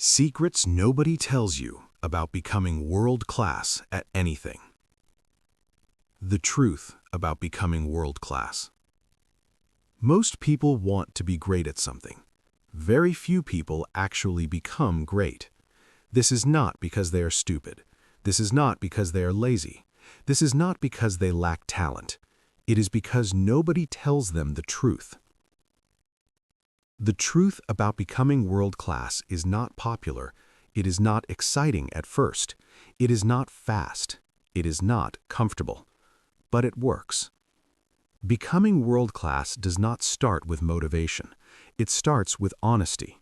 Secrets nobody tells you about becoming world-class at anything. The truth about becoming world-class. Most people want to be great at something. Very few people actually become great. This is not because they are stupid. This is not because they are lazy. This is not because they lack talent. It is because nobody tells them the truth. The truth about becoming world-class is not popular. It is not exciting at first. It is not fast. It is not comfortable. But it works. Becoming world-class does not start with motivation. It starts with honesty.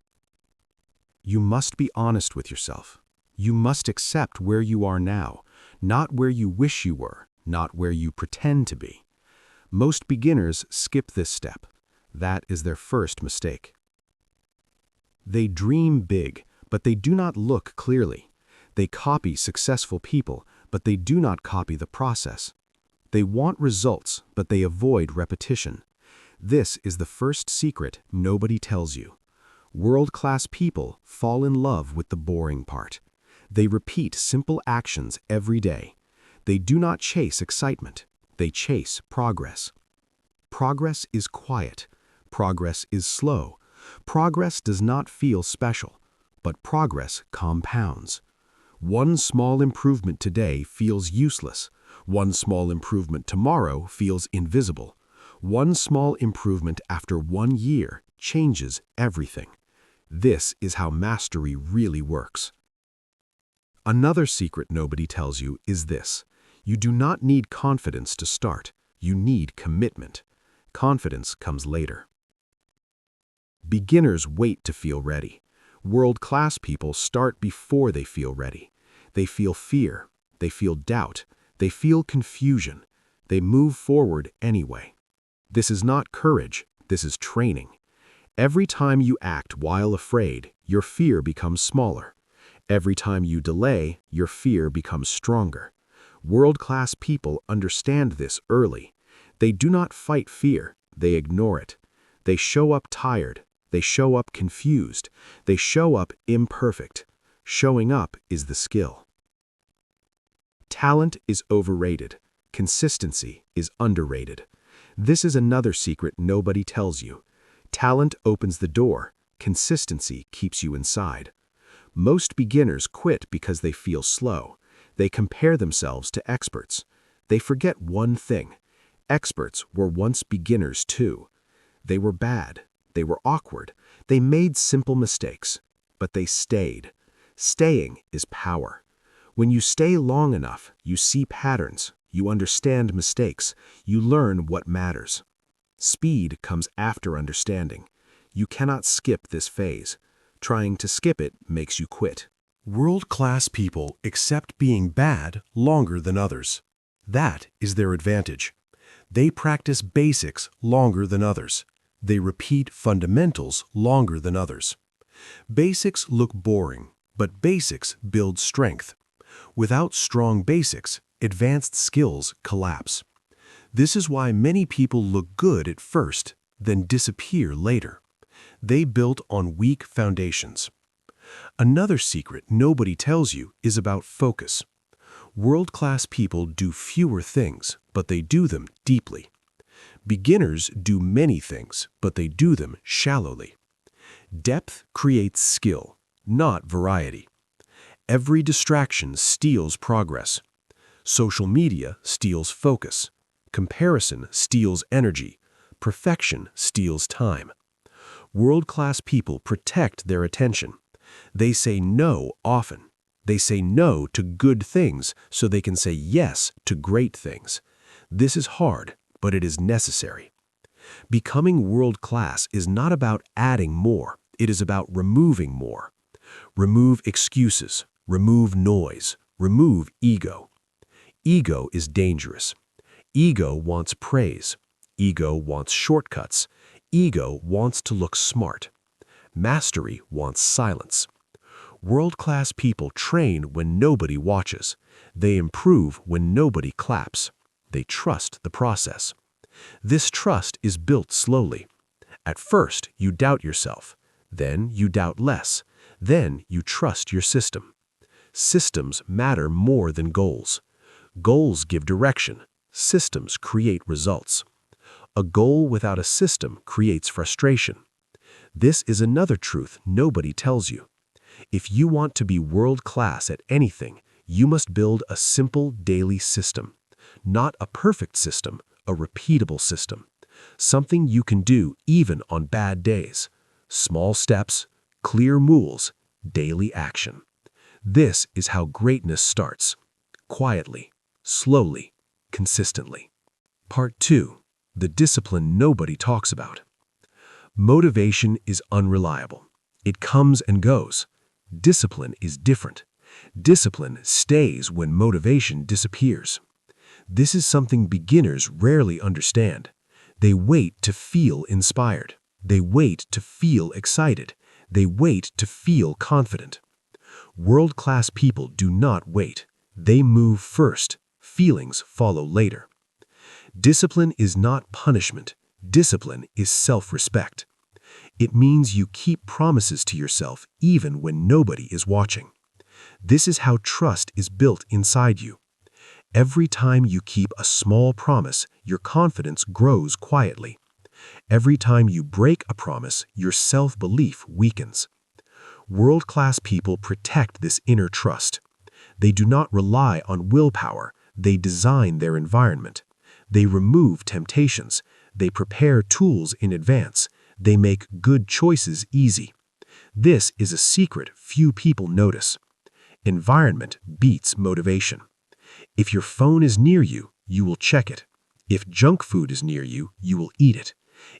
You must be honest with yourself. You must accept where you are now, not where you wish you were, not where you pretend to be. Most beginners skip this step. That is their first mistake. They dream big, but they do not look clearly. They copy successful people, but they do not copy the process. They want results, but they avoid repetition. This is the first secret nobody tells you. World-class people fall in love with the boring part. They repeat simple actions every day. They do not chase excitement. They chase progress. Progress is quiet. Progress is slow. Progress does not feel special, but progress compounds. One small improvement today feels useless. One small improvement tomorrow feels invisible. One small improvement after 1 year changes everything. This is how mastery really works. Another secret nobody tells you is this: you do not need confidence to start. You need commitment. Confidence comes later. Beginners wait to feel ready. World-class people start before they feel ready. They feel fear. They feel doubt. They feel confusion. They move forward anyway. This is not courage. This is training. Every time you act while afraid, your fear becomes smaller. Every time you delay, your fear becomes stronger. World-class people understand this early. They do not fight fear. They ignore it. They show up tired. They show up confused. They show up imperfect. Showing up is the skill. Talent is overrated. Consistency is underrated. This is another secret nobody tells you. Talent opens the door. Consistency keeps you inside. Most beginners quit because they feel slow. They compare themselves to experts. They forget one thing. Experts were once beginners too. They were bad. They were awkward. They made simple mistakes. But they stayed. Staying is power. When you stay long enough, you see patterns. You understand mistakes. You learn what matters. Speed comes after understanding. You cannot skip this phase. Trying to skip it makes you quit. World-class people accept being bad longer than others. That is their advantage. They practice basics longer than others. They repeat fundamentals longer than others. Basics look boring, but basics build strength. Without strong basics, advanced skills collapse. This is why many people look good at first, then disappear later. They built on weak foundations. Another secret nobody tells you is about focus. World-class people do fewer things, but they do them deeply. Beginners do many things, but they do them shallowly. Depth creates skill, not variety. Every distraction steals progress. Social media steals focus. Comparison steals energy. Perfection steals time. World-class people protect their attention. They say no often. They say no to good things so they can say yes to great things. This is hard, but it is necessary. Becoming world-class is not about adding more. It is about removing more. Remove excuses. Remove noise. Remove ego. Ego is dangerous. Ego wants praise. Ego wants shortcuts. Ego wants to look smart. Mastery wants silence. World-class people train when nobody watches. They improve when nobody claps. They trust the process. This trust is built slowly. At first, you doubt yourself. Then you doubt less. Then you trust your system. Systems matter more than goals. Goals give direction. Systems create results. A goal without a system creates frustration. This is another truth nobody tells you. If you want to be world-class at anything, you must build a simple daily system. Not a perfect system, a repeatable system. Something you can do even on bad days. Small steps, clear rules, daily action. This is how greatness starts. Quietly, slowly, consistently. Part 2. The discipline nobody talks about. Motivation is unreliable. It comes and goes. Discipline is different. Discipline stays when motivation disappears. This is something beginners rarely understand. They wait to feel inspired. They wait to feel excited. They wait to feel confident. World-class people do not wait. They move first. Feelings follow later. Discipline is not punishment. Discipline is self-respect. It means you keep promises to yourself even when nobody is watching. This is how trust is built inside you. Every time you keep a small promise, your confidence grows quietly. Every time you break a promise, your self-belief weakens. World-class people protect this inner trust. They do not rely on willpower. They design their environment. They remove temptations. They prepare tools in advance. They make good choices easy. This is a secret few people notice. Environment beats motivation. If your phone is near you, you will check it. If junk food is near you, you will eat it.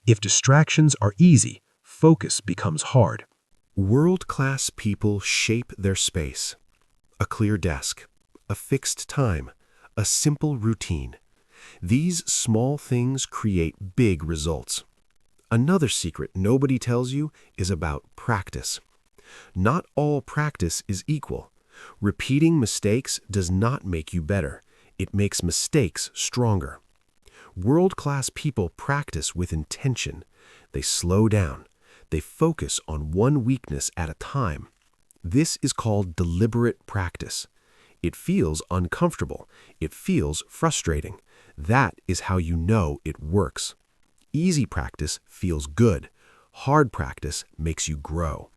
If distractions are easy, focus becomes hard. World-class people shape their space. A clear desk, a fixed time, a simple routine. These small things create big results. Another secret nobody tells you is about practice. Not all practice is equal. Repeating mistakes does not make you better. It makes mistakes stronger. World-class people practice with intention. They slow down. They focus on one weakness at a time. This is called deliberate practice. It feels uncomfortable. It feels frustrating. That is how you know it works. Easy practice feels good. Hard practice makes you grow.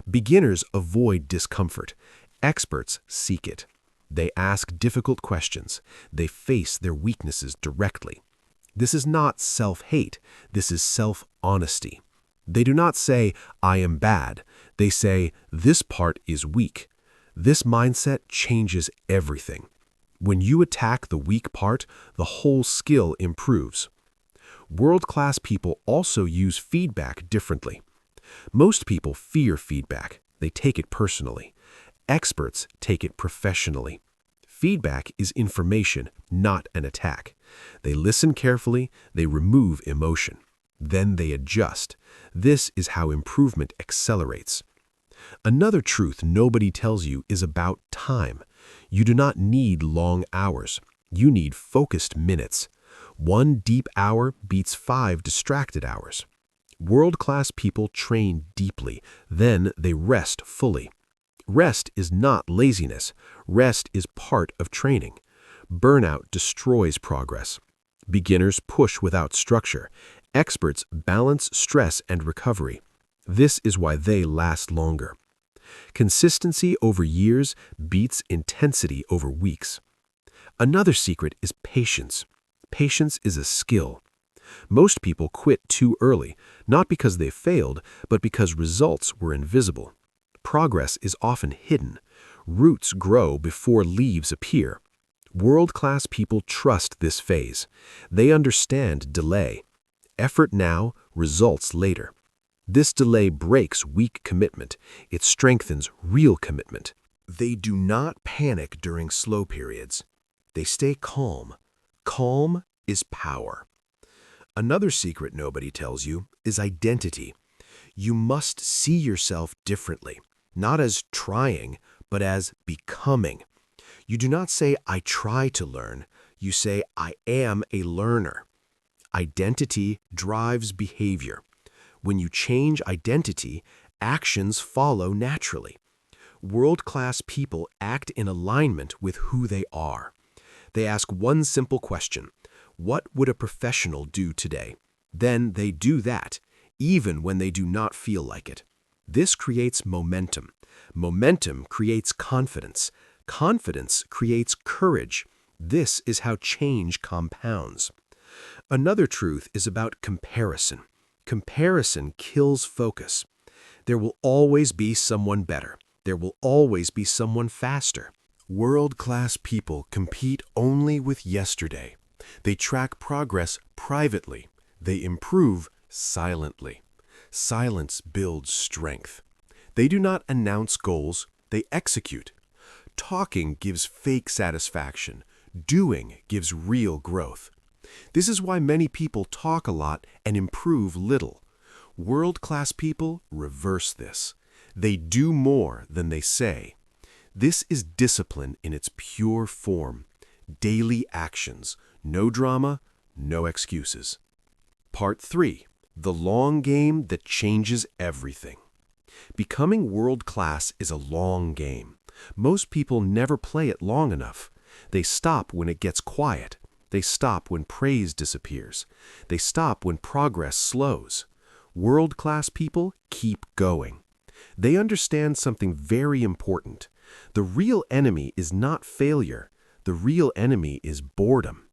Beginners avoid discomfort. Experts seek it. They ask difficult questions. They face their weaknesses directly. This is not self-hate. This is self-honesty. They do not say, "I am bad." They say, "This part is weak." This mindset changes everything. When you attack the weak part, the whole skill improves. World-class people also use feedback differently. Most people fear feedback. They take it personally. Experts take it professionally. Feedback is information, not an attack. They listen carefully, they remove emotion. Then they adjust. This is how improvement accelerates. Another truth nobody tells you is about time. You do not need long hours. You need focused minutes. 1 deep hour beats 5 distracted hours. World-class people train deeply, then they rest fully. Rest is not laziness. Rest is part of training. Burnout destroys progress. Beginners push without structure. Experts balance stress and recovery. This is why they last longer. Consistency over years beats intensity over weeks. Another secret is patience. Patience is a skill. Most people quit too early, not because they failed, but because results were invisible. Progress is often hidden. Roots grow before leaves appear. World-class people trust this phase. They understand delay. Effort now, results later. This delay breaks weak commitment. It strengthens real commitment. They do not panic during slow periods. They stay calm. Calm is power. Another secret nobody tells you is identity. You must see yourself differently, not as trying, but as becoming. You do not say, "I try to learn." You say, "I am a learner." Identity drives behavior. When you change identity, Actions follow naturally. World-class people act in alignment with who they are. They ask one simple question: what would a professional do today? Then they do that, even when they do not feel like it. This creates momentum. Momentum creates confidence. Confidence creates courage. This is how change compounds. Another truth is about comparison. Comparison kills focus. There will always be someone better. There will always be someone faster. World-class people compete only with yesterday. They track progress privately. They improve silently. Silence builds strength. They do not announce goals, they execute. Talking gives fake satisfaction. Doing gives real growth. This is why many people talk a lot and improve little. World-class people reverse this. They do more than they say. This is discipline in its pure form. Daily actions. No drama, no excuses. Part 3. The long game that changes everything. Becoming world-class is a long game. Most people never play it long enough. They stop when it gets quiet. They stop when praise disappears. They stop when progress slows. World-class people keep going. They understand something very important. The real enemy is not failure. The real enemy is boredom.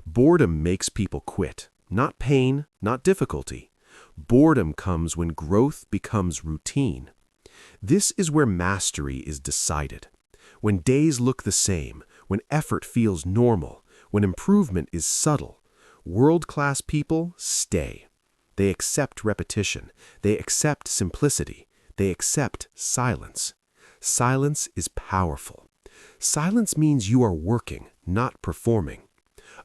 Boredom makes people quit. Not pain, not difficulty. Boredom comes when growth becomes routine. This is where mastery is decided. When days look the same, when effort feels normal, when improvement is subtle, world-class people stay. They accept repetition. They accept simplicity. They accept silence. Silence is powerful. Silence means you are working, not performing.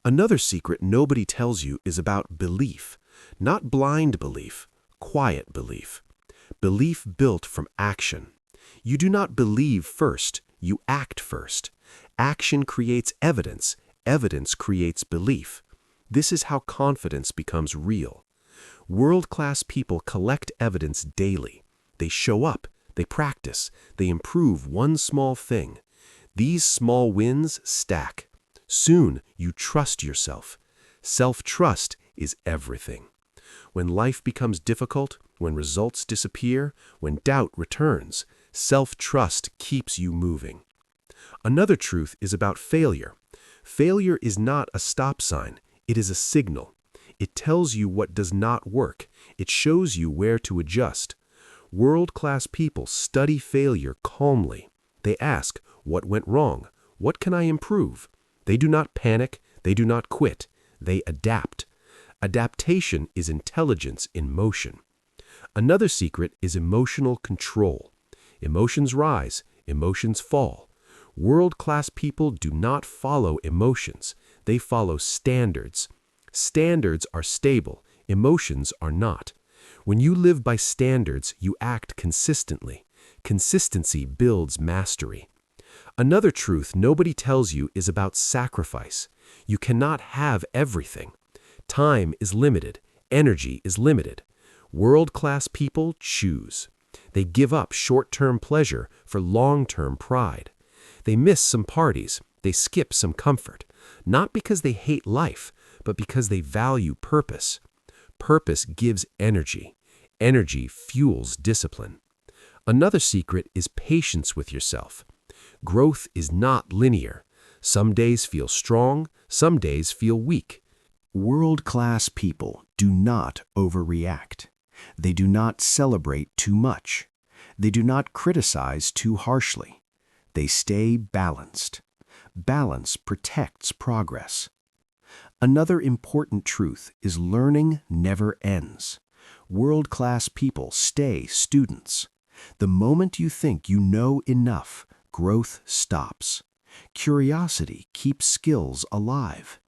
Another secret nobody tells you is about belief. Not blind belief, quiet belief. Belief built from action. You do not believe first, you act first. Action creates evidence. Evidence creates belief. This is how confidence becomes real. World-class people collect evidence daily. They show up, they practice, they improve one small thing. These small wins stack. Soon you trust yourself. Self-trust is everything. When life becomes difficult, when results disappear, when doubt returns, self-trust keeps you moving. Another truth is about failure. Failure is not a stop sign, it is a signal. It tells you what does not work. It shows you where to adjust. World-class people study failure calmly. They ask, what went wrong? What can I improve? They do not panic. They do not quit. They adapt. Adaptation is intelligence in motion. Another secret is emotional control. Emotions rise. Emotions fall. World-class people do not follow emotions. They follow standards. Standards are stable. Emotions are not. When you live by standards, you act consistently. Consistency builds mastery. Another truth nobody tells you is about sacrifice. You cannot have everything. Time is limited. Energy is limited. World-class people choose. They give up short-term pleasure for long-term pride. They miss some parties. They skip some comfort. Not because they hate life, but because they value purpose. Purpose gives energy. Energy fuels discipline. Another secret is patience with yourself. Growth is not linear. Some days feel strong, some days feel weak. World-class people do not overreact. They do not celebrate too much. They do not criticize too harshly. They stay balanced. Balance protects progress. Another important truth is learning never ends. World-class people stay students. The moment you think you know enough, growth stops. Curiosity keeps skills alive.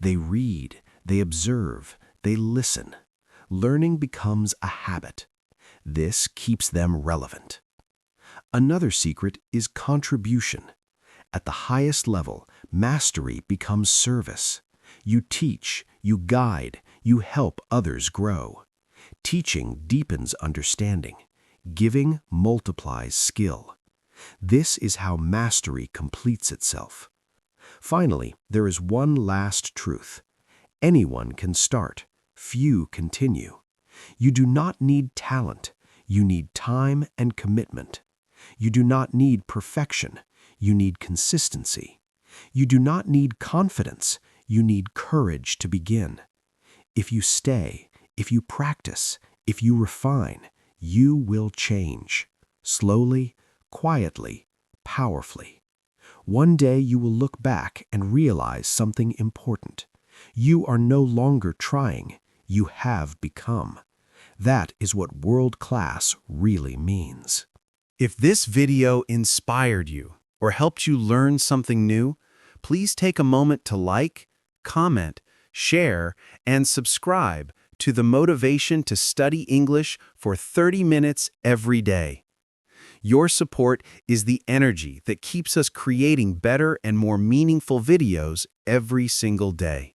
They read, they observe, they listen. Learning becomes a habit. This keeps them relevant. Another secret is contribution. At the highest level, mastery becomes service. You teach, you guide, you help others grow. Teaching deepens understanding. Giving multiplies skill. This is how mastery completes itself. Finally, there is one last truth. Anyone can start. Few continue. You do not need talent. You need time and commitment. You do not need perfection. You need consistency. You do not need confidence. You need courage to begin. If you stay, if you practice, if you refine, you will change. Slowly, quietly, powerfully. One day you will look back and realize something important. You are no longer trying. You have become. That is what world class really means. If this video inspired you or helped you learn something new, please take a moment to like, comment, share, and subscribe to the Motivation to Study English for 30 minutes every day. Your support is the energy that keeps us creating better and more meaningful videos every single day.